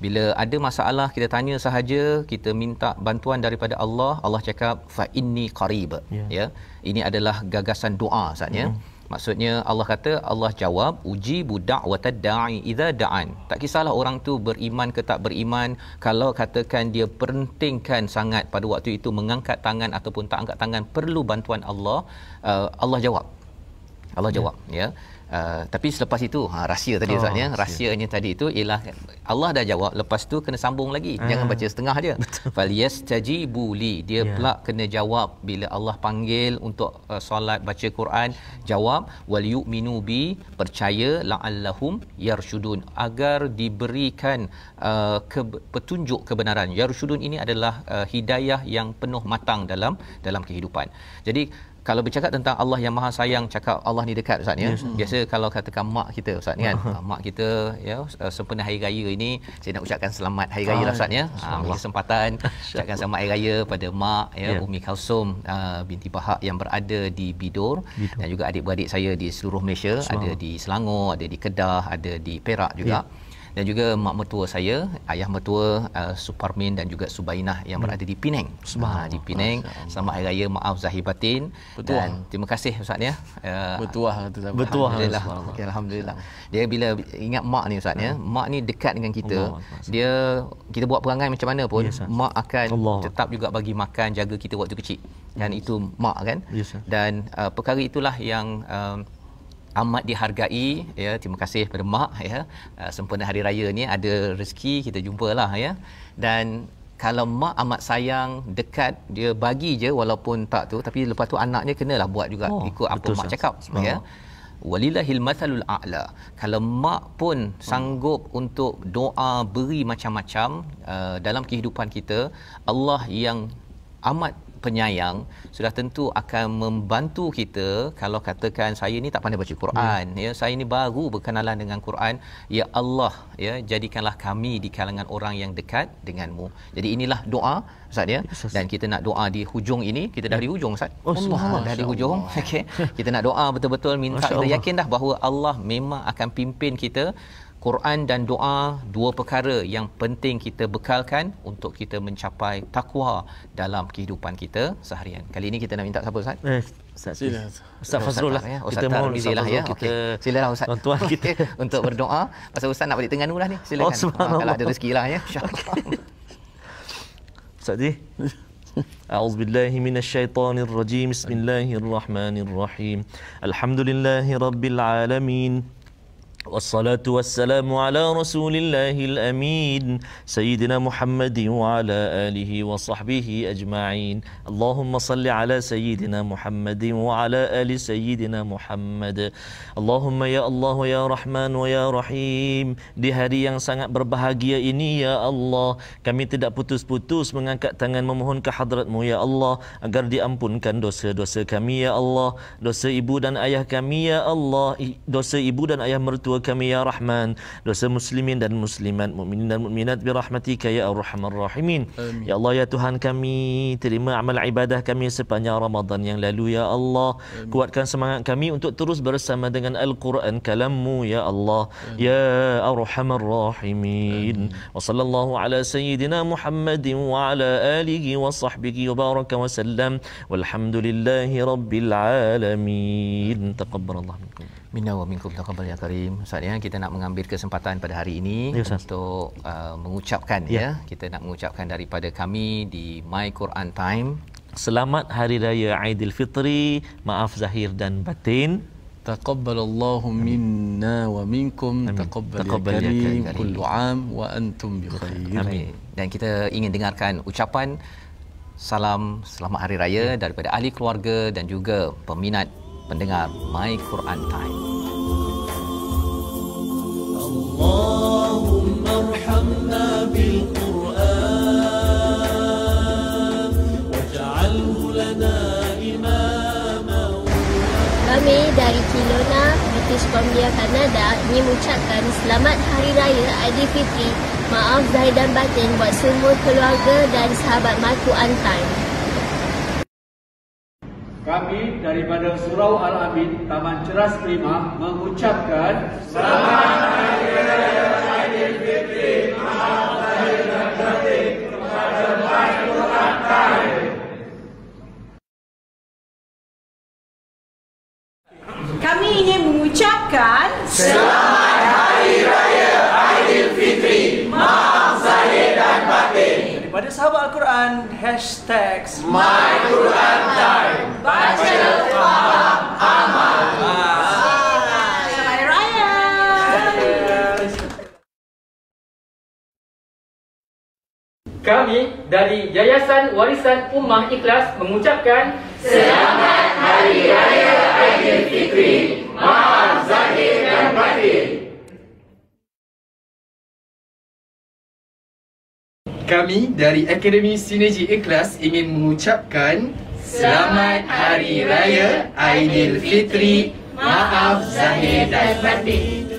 Speaker 3: Bila ada masalah kita tanya sahaja, kita minta bantuan daripada Allah, Allah cakap fa inni qarib. Ya. Ini adalah gagasan doa saatnya. Maksudnya Allah kata, Allah jawab ujibu da'watad da'i idza da'an. Tak kisahlah orang tu beriman ke tak beriman, kalau katakan dia pentingkan sangat pada waktu itu mengangkat tangan ataupun tak angkat tangan, perlu bantuan Allah, Allah jawab. Allah jawab ya. Tapi selepas itu rahsia tadi Ustaznya, rahsianya tadi itu ialah Allah dah jawab, lepas tu kena sambung lagi. Jangan baca setengah dia. Falyastajibu li, dia pula kena jawab bila Allah panggil untuk solat baca Quran, jawab wal yu'minu bi, percaya, la'allahum yarshudun, agar diberikan petunjuk kebenaran. Yarshudun ini adalah hidayah yang penuh matang dalam kehidupan. Jadi kalau bercakap tentang Allah yang Maha Sayang, cakap Allah ni dekat Ustaz ya. Biasa kalau katakan mak kita Ustaz ni kan, mak kita ya sempena hari raya ini, saya nak ucapkan selamat hari raya lah Ustaz ya. Ambil kesempatan ucapkan selamat hari raya pada mak ya, Umi Kalsum binti Bahak yang berada di Bidor dan juga adik-beradik saya di seluruh Malaysia, ada di Selangor, ada di Kedah, ada di Perak juga. dan juga mak mertua saya, ayah mertua Suparmin dan juga Subainah yang berada di Penang. Di Penang. Selamat Hari Raya, maaf zahir batin. Dan terima kasih Ustaz ya.
Speaker 4: Bertuah kata saya.
Speaker 3: Alhamdulillah. Okay, alhamdulillah. Dia bila ingat mak ni Ustaz ya, mak ni dekat dengan kita. Dia kita buat perangai macam mana pun, mak akan tetap juga bagi makan, jaga kita waktu kecil. Dan itu mak kan. Dan perkara itulah yang amat dihargai ya. Terima kasih kepada mak ya. Sempena hari raya ni ada rezeki kita jumpalah ya. Dan kalau mak amat sayang, dekat, dia bagi je walaupun tak tu, tapi lepas tu anaknya kenalah buat juga ikut apa mak cakap ya. Walillahil mathalul a'la. Kalau mak pun sanggup untuk doa beri macam-macam dalam kehidupan kita, Allah yang amat penyayang sudah tentu akan membantu kita. Kalau katakan saya ni tak pandai baca Quran ya, saya ni baru berkenalan dengan Quran, ya Allah ya, jadikanlah kami di kalangan orang yang dekat denganmu. Jadi inilah doa Ustaz ya. Dan kita nak doa di hujung ini, kita dah di hujung Ustaz. Dah di hujung. Okey. Kita nak doa betul-betul minta kita yakin dah bahawa Allah memang akan pimpin kita. Quran dan doa, dua perkara yang penting kita bekalkan untuk kita mencapai takwa dalam kehidupan kita seharian. Kali ini kita nak minta siapa Ustaz?
Speaker 2: Ustaz Fazrul lah.
Speaker 3: Kita mohon Ustaz lah ya. Okey. Silalah Ustaz.
Speaker 2: Tuan kita
Speaker 3: untuk berdoa. Pasal Ustaz nak balik Terengganu lah ni. Silakan. Kalau ada rezeki lah ya. Insya-Allah.
Speaker 2: Ustaz ji. أعوذ بالله من الشيطان الرجيم بسم الله الرحمن الرحيم الحمد لله رب العالمين والصلاة والسلام على رسول الله الأمين سيدنا محمد وعلى آله وصحبه أجمعين اللهم صل على سيدنا محمد وعلى آل سيدنا محمد اللهم ya Allah ya Rahman wa ya Rahim, di hari yang sangat berbahagia ini ya Allah, kami tidak putus-putus mengangkat tangan memohon ke hadrat-Mu ya Allah agar diampunkan dosa-dosa kami ya Allah, dosa ibu dan ayah kami ya Allah, dosa ibu dan ayah mertua kami ya Rahman, dosa muslimin dan muslimat, mukminin dan mukminat bi rahmatika ya arhamar rahimin. Ya Allah ya Tuhan kami, terima amal ibadah kami sepanjang Ramadan yang lalu ya Allah. Kuatkan semangat kami untuk terus bersama dengan Al-Quran kalam-Mu ya Allah ya arhamar rahimin. Wa sallallahu ala sayyidina Muhammadin wa ala alihi wa sahbihi wa baraka wa sallam walhamdulillahi rabbil alamin. Taqabbalallahu minkum.
Speaker 3: Minna wa minkum taqabbal ya karim. Ustaz ya, kita nak mengambil kesempatan pada hari ini untuk mengucapkan ya, kita nak mengucapkan daripada kami di My Quran Time,
Speaker 2: selamat hari raya Aidilfitri, maaf zahir dan batin.
Speaker 4: Taqabbalallahu minna wa minkum. Taqabbal ya karim. Kullu am wa antum bi khair.
Speaker 3: Amin. Dan kita ingin dengarkan ucapan salam selamat hari raya daripada ahli keluarga dan juga peminat pendengar My Quran Time.
Speaker 5: Allahumma arhamna bil Quran waj'alhu lana imama.
Speaker 6: Kami dari Kelowna, British Columbia, Kanada ingin mengucapkan selamat Hari Raya Aidilfitri. Maaf zahir dan batin buat semua keluarga dan sahabat My Quran Time.
Speaker 7: Kami daripada Surau Al-Amin, Taman Ceras Prima mengucapkan selamat Hari Raya Aidilfitri. Maaf zahir dan batin kepada My Quran Time.
Speaker 8: Kami ingin mengucapkan
Speaker 5: selamat Hari Raya Aidilfitri. Maaf zahir dan batin.
Speaker 7: Daripada sahabat Al-Quran,
Speaker 5: My Quran Time. Baca, faham, amal.
Speaker 8: Selamat Hari Raya.
Speaker 9: Kami dari Yayasan Warisan Ummah Ikhlas mengucapkan
Speaker 5: selamat Hari Raya Aidilfitri. Maaf zahir dan batin.
Speaker 9: Kami dari Akademi Sinergi Ikhlas ingin mengucapkan
Speaker 5: selamat Hari Raya Aidilfitri. Maaf zahir dan batin.